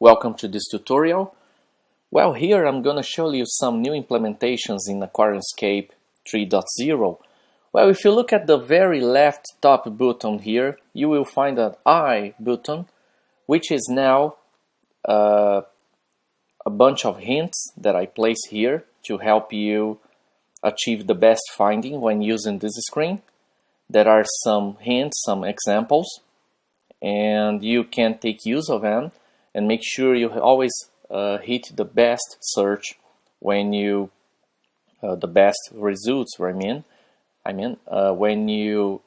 Welcome to this tutorial. Well, here I'm going to show you some new implementations in AquariumScape 3.0. Well, if you look at the very left top button here, you will find an I button, which is now a bunch of hints that I place here to help you achieve the best finding when using this screen. There are some hints, some examples, and you can take use of them and make sure you always hit the best search when you the best results. When you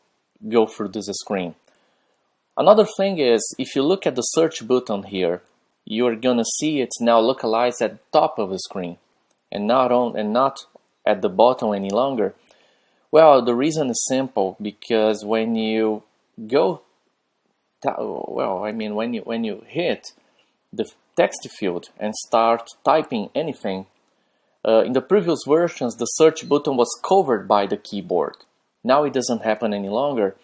go through this screen. Another thing is, if you look at the search button here, you're gonna see it's now localized at the top of the screen and not at the bottom any longer. Well, the reason is simple, because when you go when you hit the text field and start typing anything, in the previous versions the search button was covered by the keyboard. Now it doesn't happen any longer.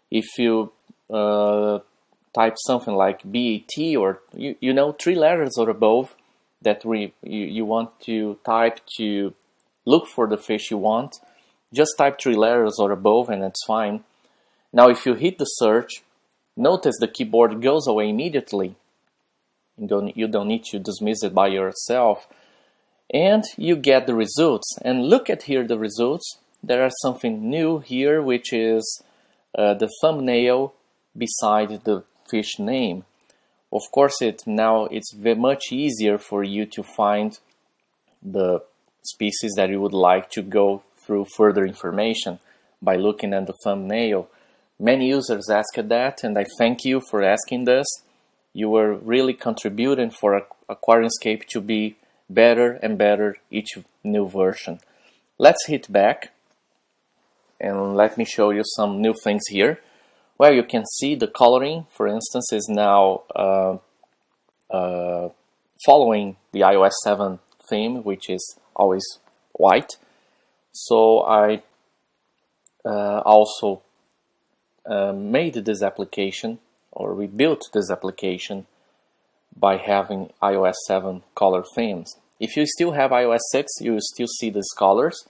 If you type something like BAT or you know 3 letters or above that you want to type to look for the fish you want, just type 3 letters or above and it's fine. Now if you hit the search, notice the keyboard goes away immediately. You don't need to dismiss it by yourself, and you get the results. And look at here the results. There are something new here, which is the thumbnail beside the fish name. Of course, now it's very much easier for you to find the species that you would like to go through further information by looking at the thumbnail. Many users asked that, and I thank you for asking this. You were really contributing for AquariumScape to be better and better each new version. Let's hit back and let me show you some new things here. Well, you can see the coloring, for instance, is now following the iOS 7 theme, which is always white. So I also made this application, or we built this application by having iOS 7 color themes. If you still have iOS 6, you will still see these colors.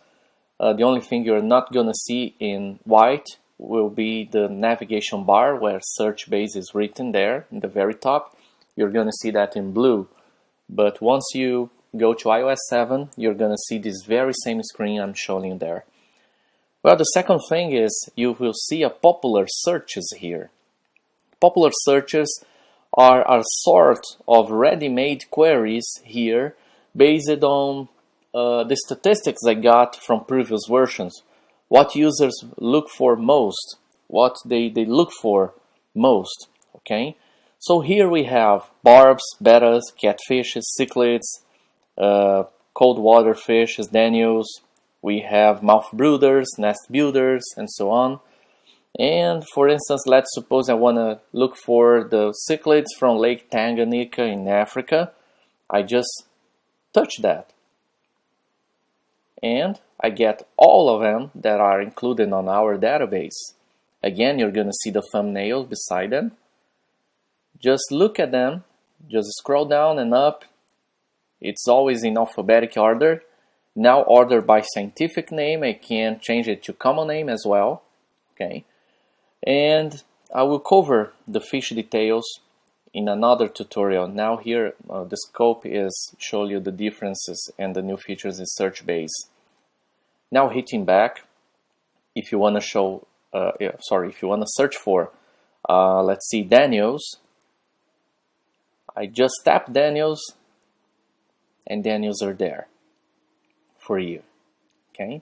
The only thing you're not going to see in white will be the navigation bar where search base is written there in the very top. You're going to see that in blue. But once you go to iOS 7, you're going to see this very same screen I'm showing you there. Well, the second thing is you will see a popular searches here. Popular searches are a sort of ready-made queries here based on the statistics I got from previous versions. What users look for most, what they look for most, okay? So here we have barbs, bettas, catfishes, cichlids, cold water fishes, danios. We have mouth brooders, nest builders, and so on. And for instance, let's suppose I want to look for the cichlids from Lake Tanganyika in Africa. I just touch that. And I get all of them that are included on our database. Again, you're going to see the thumbnail beside them. Just look at them. Just scroll down and up. It's always in alphabetic order. Now ordered by scientific name. I can change it to common name as well. Okay. And I will cover the fish details in another tutorial. Now here the scope is show you the differences and the new features in search base. Now hitting back, if you want to show, if you want to search for, let's see, danios. I just tap danios, and danios are there for you. Okay.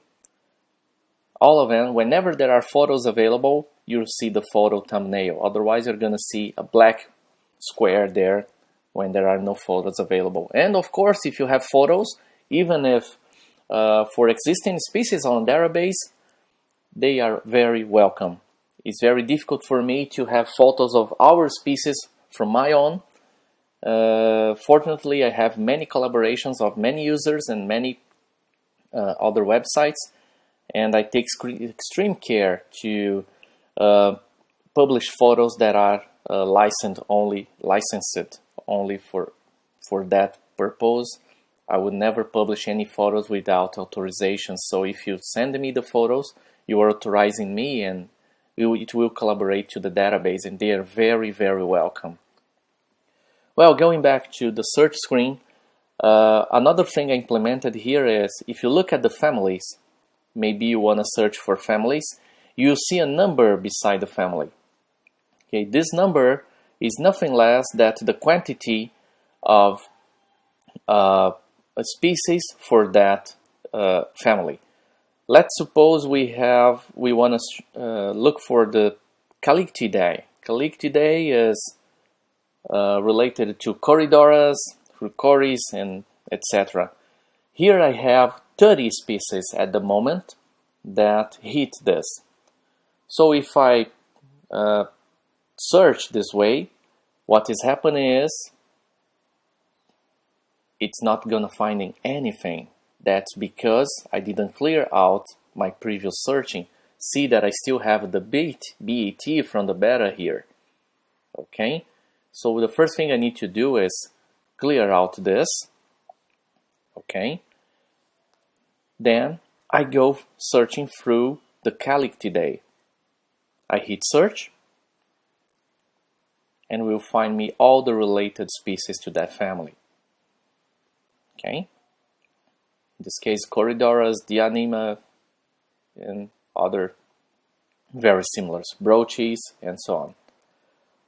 All of them. Whenever there are photos available, you'll see the photo thumbnail. Otherwise, you're going to see a black square there when there are no photos available. And of course, if you have photos, even if for existing species on database, they are very welcome. It's very difficult for me to have photos of our species from my own. Fortunately, I have many collaborations of many users and many other websites, and I take extreme care to publish photos that are licensed only for for that purpose. I would never publish any photos without authorization. So if you send me the photos, you are authorizing me, and it will collaborate to the database, and they are very, very welcome. Well, going back to the search screen, another thing I implemented here is if you look at the families, maybe you want to search for families, you see a number beside the family. Okay, this number is nothing less than the quantity of a species for that family. Let's suppose we want to look for the Calictidae. Calictidae is related to Corydoras, Fucoris, and etc. Here I have 30 species at the moment that hit this. So if I search this way, what is happening is it's not gonna finding anything. That's because I didn't clear out my previous searching. See that I still have the BET from the beta here. Okay, so the first thing I need to do is clear out this. Okay, then I go searching through the Calictidae. I hit search, and will find me all the related species to that family. Okay, in this case, Corydoras, Dianima, and other very similar, Broches, and so on.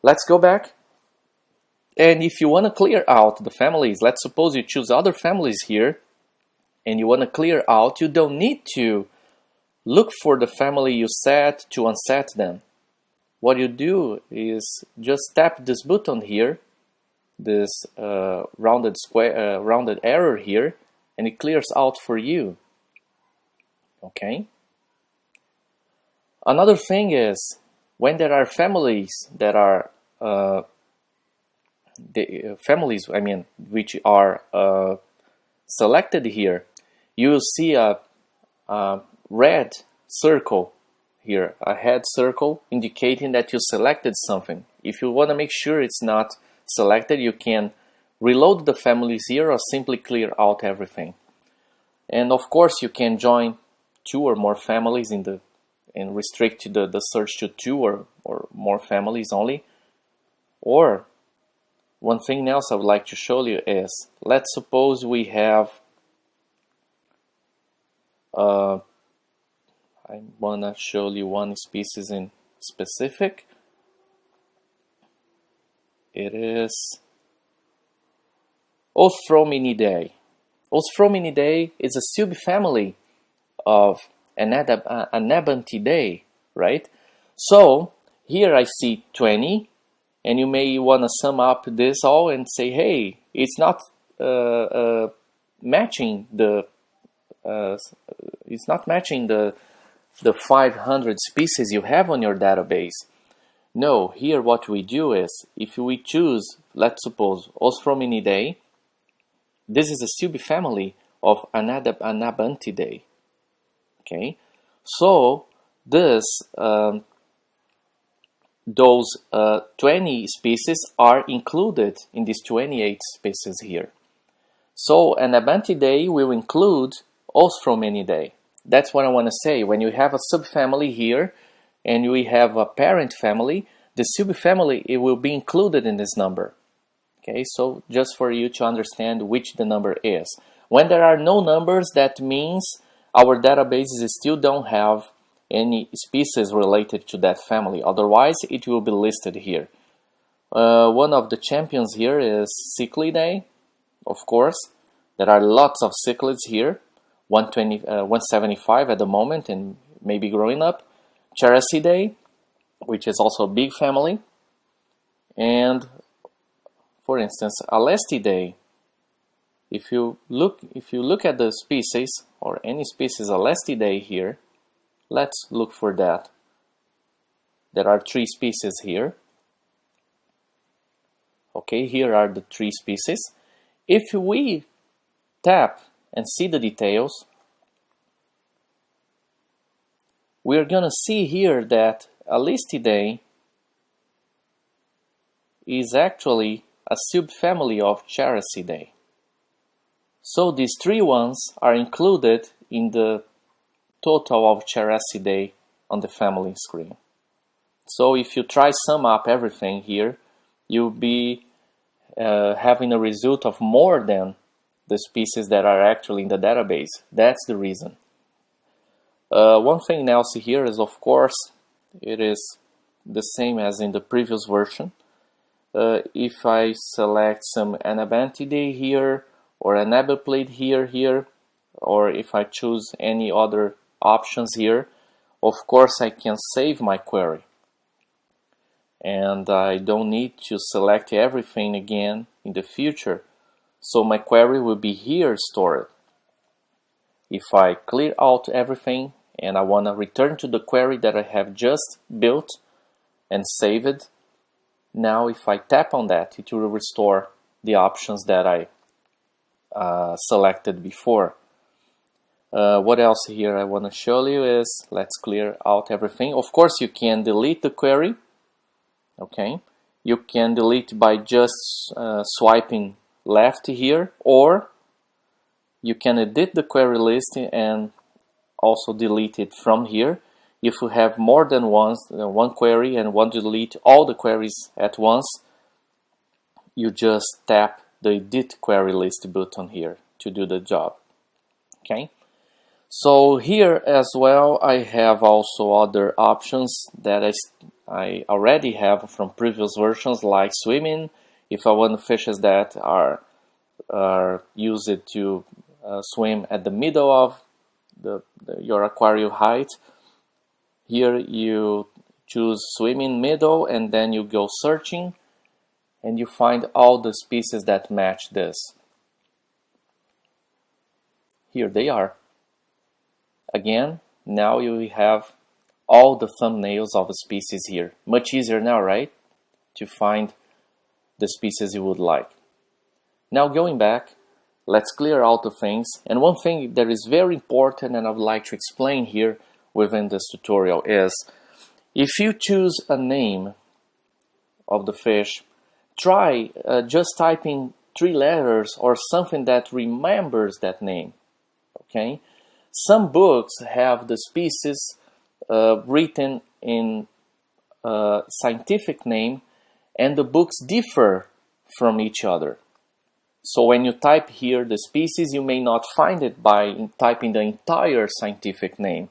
Let's go back. And if you want to clear out the families, let's suppose you choose other families here, and you want to clear out, you don't need to look for the family you set to unset them. What you do is just tap this button here, this rounded arrow here, and it clears out for you. Okay. Another thing is when there are families that are which are selected here, you will see a red circle here, a head circle indicating that you selected something. If you want to make sure it's not selected, you can reload the families here or simply clear out everything. And of course you can join 2 or more families and restrict the search to 2 or more families only. Or one thing else I would like to show you is, let's suppose we have I wanna show you one species in specific. It is Osthrominidae. Osthrominidae is a subfamily of Anabantidae, right? So here I see 20, and you may want to sum up this all and say, hey, it's not matching the 500 species you have on your database. No, here what we do is, if we choose, let's suppose, Osthrominidae, this is a subfamily of Anabantidae. Okay, so those 20 species are included in these 28 species here. So Anabantidae will include Osthrominidae. That's what I want to say. When you have a subfamily here and we have a parent family, the subfamily, it will be included in this number. Okay, so just for you to understand which the number is. When there are no numbers, that means our databases still don't have any species related to that family. Otherwise, it will be listed here. One of the champions here is Cichlidae, of course. There are lots of cichlids here, 175 at the moment and maybe growing up. Characidae, which is also a big family. And, for instance, Alestidae. If you look at the species, or any species Alestidae here, let's look for that. There are 3 species here. Okay, here are the 3 species. If we tap and see the details, we're gonna see here that Alestidae is actually a subfamily of Characidae. So these 3 ones are included in the total of Characidae on the family screen. So if you try sum up everything here, you'll be having a result of more than the species that are actually in the database. That's the reason. One thing else here is, of course, it is the same as in the previous version. If I select some Anabantidae here, or Anabaplate here, or if I choose any other options here, of course I can save my query. And I don't need to select everything again in the future. So my query will be here stored. If I clear out everything and I want to return to the query that I have just built and saved, now if I tap on that, it will restore the options that I selected before. What else here I want to show you is, let's clear out everything. Of course you can delete the query. Okay, you can delete by just swiping left here, or you can edit the query list and also delete it from here. If you have more than one query and want to delete all the queries at once, you just tap the edit query list button here to do the job. Okay, so here as well I have also other options that I already have from previous versions, like swimming. If I want fishes that are used to swim at the middle of your aquarium height, here you choose swimming middle and then you go searching and you find all the species that match this. Here they are. Again, now you have all the thumbnails of the species here. Much easier now, right? To find the species you would like. Now going back, let's clear out the things. And one thing that is very important and I would like to explain here within this tutorial is, if you choose a name of the fish, try just typing 3 letters or something that remembers that name. Okay? Some books have the species written in scientific name, and the books differ from each other. So when you type here the species, you may not find it by typing the entire scientific name.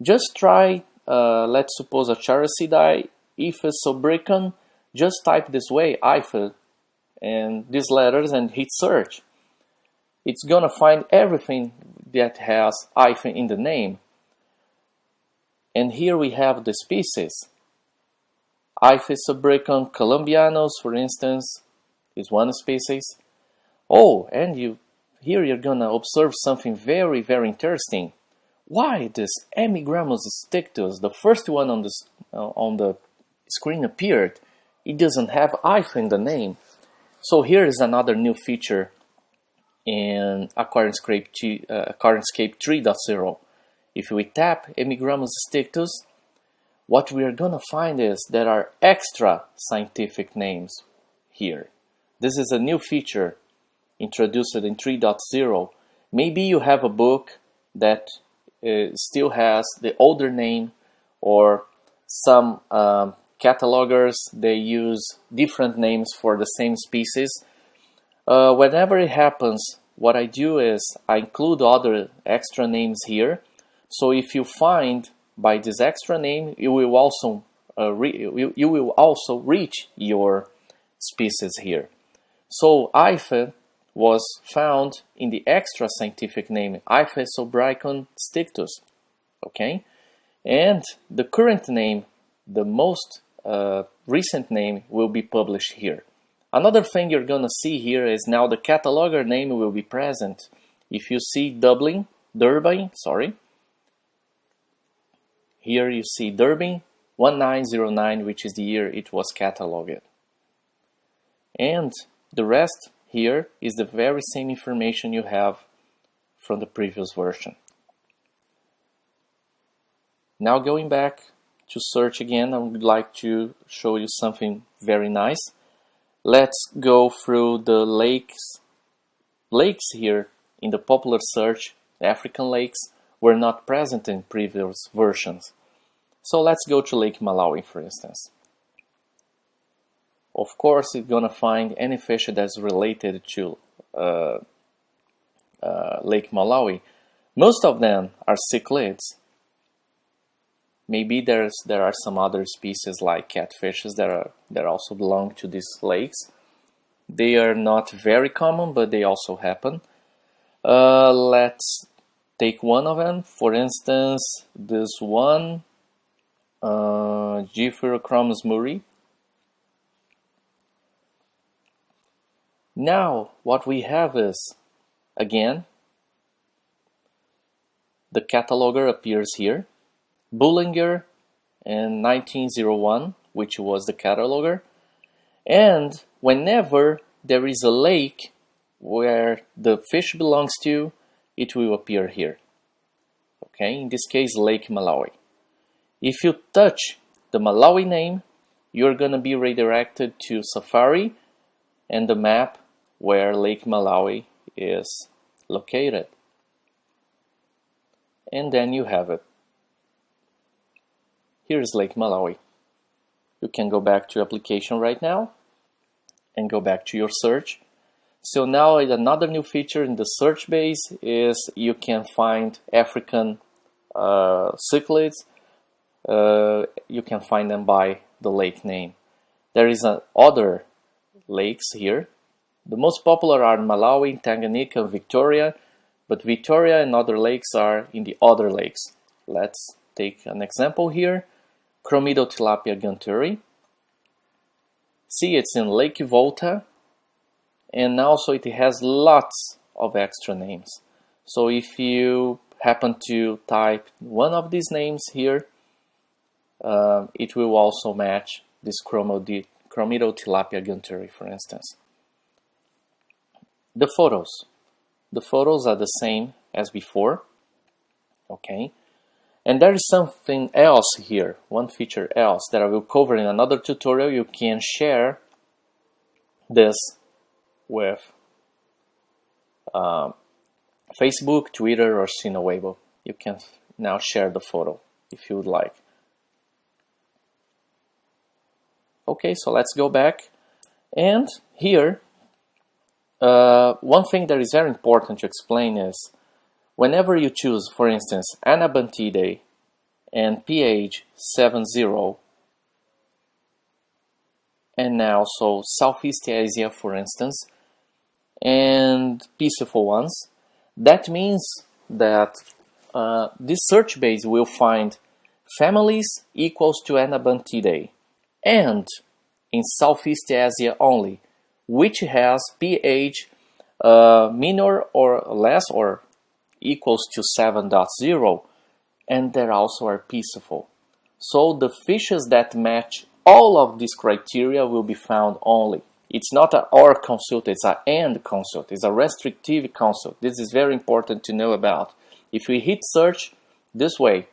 Just try, let's suppose a Characidae, Iphis sobricon. Just type this way, Iphis, and these letters, and hit search. It's gonna find everything that has Iphis in the name. And here we have the species. Iphis sobricon columbianus, for instance, is one species. Oh, and here you're gonna observe something very, very interesting. Why this Hemigrammus stictus, the first one on the screen appeared, it doesn't have Iphis in the name. So here is another new feature in AquariumScape 3.0. If we tap Hemigrammus stictus, what we are gonna find is there are extra scientific names here. This is a new feature introduced in 3.0. Maybe you have a book that still has the older name, or some catalogers, they use different names for the same species. Whenever it happens, what I do is I include other extra names here. So if you find by this extra name, you will also reach your species here. So Iphis was found in the extra scientific name, Iphis sobricon stictus. Okay, and the current name, the most recent name, will be published here. Another thing you're gonna see here is now the cataloger name will be present. If you see Durban, here you see Durban 1909, which is the year it was catalogued. And the rest here is the very same information you have from the previous version. Now going back to search again, I would like to show you something very nice. Let's go through the lakes. Lakes here in the popular search, African lakes, were not present in previous versions. So let's go to Lake Malawi, for instance. Of course, you're gonna find any fish that's related to Lake Malawi. Most of them are cichlids. Maybe there are some other species like catfishes that also belong to these lakes. They are not very common, but they also happen. Let's take one of them. For instance, this one, Giphyrochromis muri. Now, what we have is, again, the cataloger appears here. Bullinger in 1901, which was the cataloger. And whenever there is a lake where the fish belongs to, it will appear here. Okay, in this case, Lake Malawi. If you touch the Malawi name, you're gonna be redirected to Safari and the map where Lake Malawi is located. And then you have it. Here's Lake Malawi. You can go back to application right now and go back to your search. So now another new feature in the search base is you can find African cichlids. You can find them by the lake name. There is other lakes here. The most popular are Malawi, Tanganyika, and Victoria, but Victoria and other lakes are in the other lakes. Let's take an example here. Chromidotilapia gunteri. See, it's in Lake Volta, and also it has lots of extra names. So if you happen to type one of these names here, it will also match this Chromidotilapia gunteri, for instance. The photos. The photos are the same as before. Okay. And there is something else here, one feature else that I will cover in another tutorial. You can share this with Facebook, Twitter, or Weibo. You can now share the photo if you would like. Okay, so let's go back. And here, one thing that is very important to explain is whenever you choose, for instance, Anabantidae and pH 70, and now so Southeast Asia, for instance, and peaceful ones, that means that this search base will find families equals to Anabantidae, and in Southeast Asia only, which has pH minor or less or equals to 7.0, and they also are peaceful. So the fishes that match all of these criteria will be found only. It's not an OR consult, it's an AND consult. It's a restrictive consult. This is very important to know about. If we hit search this way,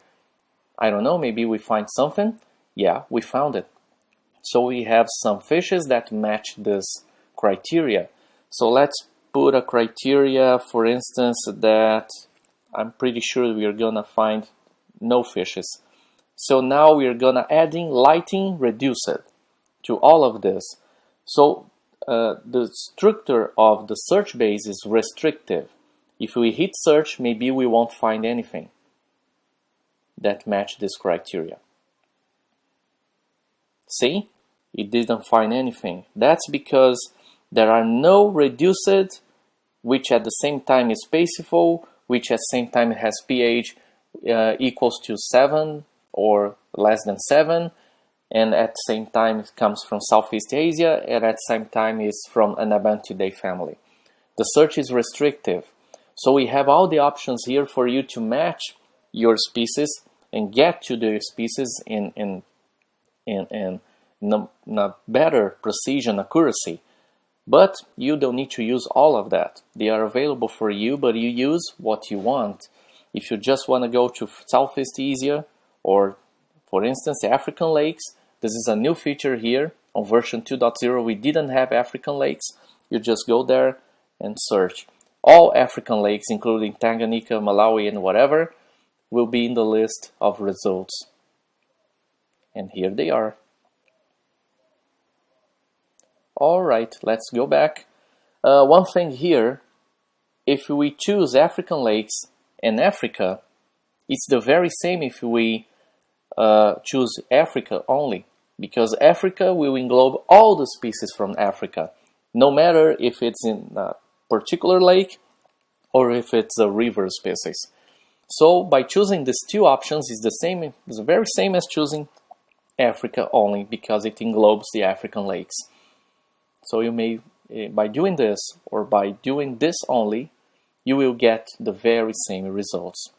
I don't know, maybe we find something. Yeah, we found it. So we have some fishes that match this criteria. So let's put a criteria, for instance, that I'm pretty sure we're gonna find no fishes. So now we're gonna adding lighting reduced to all of this. So the structure of the search base is restrictive. If we hit search, maybe we won't find anything that match this criteria. See, it didn't find anything. That's because there are no reduced, which at the same time is peaceful, which at the same time has pH equals to 7 or less than 7, and at the same time it comes from Southeast Asia, and at the same time is from Anabantidae family. The search is restrictive. So we have all the options here for you to match your species and get to the species in a better precision, accuracy. But you don't need to use all of that. They are available for you, but you use what you want. If you just want to go to Southeast Asia or, for instance, African lakes, this is a new feature here On version 2.0 we didn't have African lakes. You just go there and search. All African lakes, including Tanganyika, Malawi, and whatever, will be in the list of results. And here they are. Alright, let's go back. One thing here, if we choose African lakes and Africa, it's the very same if we choose Africa only, because Africa will englobe all the species from Africa, no matter if it's in a particular lake or if it's a river species. So by choosing these two options is the very same as choosing Africa only, because it englobes the African lakes. So you may, by doing this or by doing this only, you will get the very same results.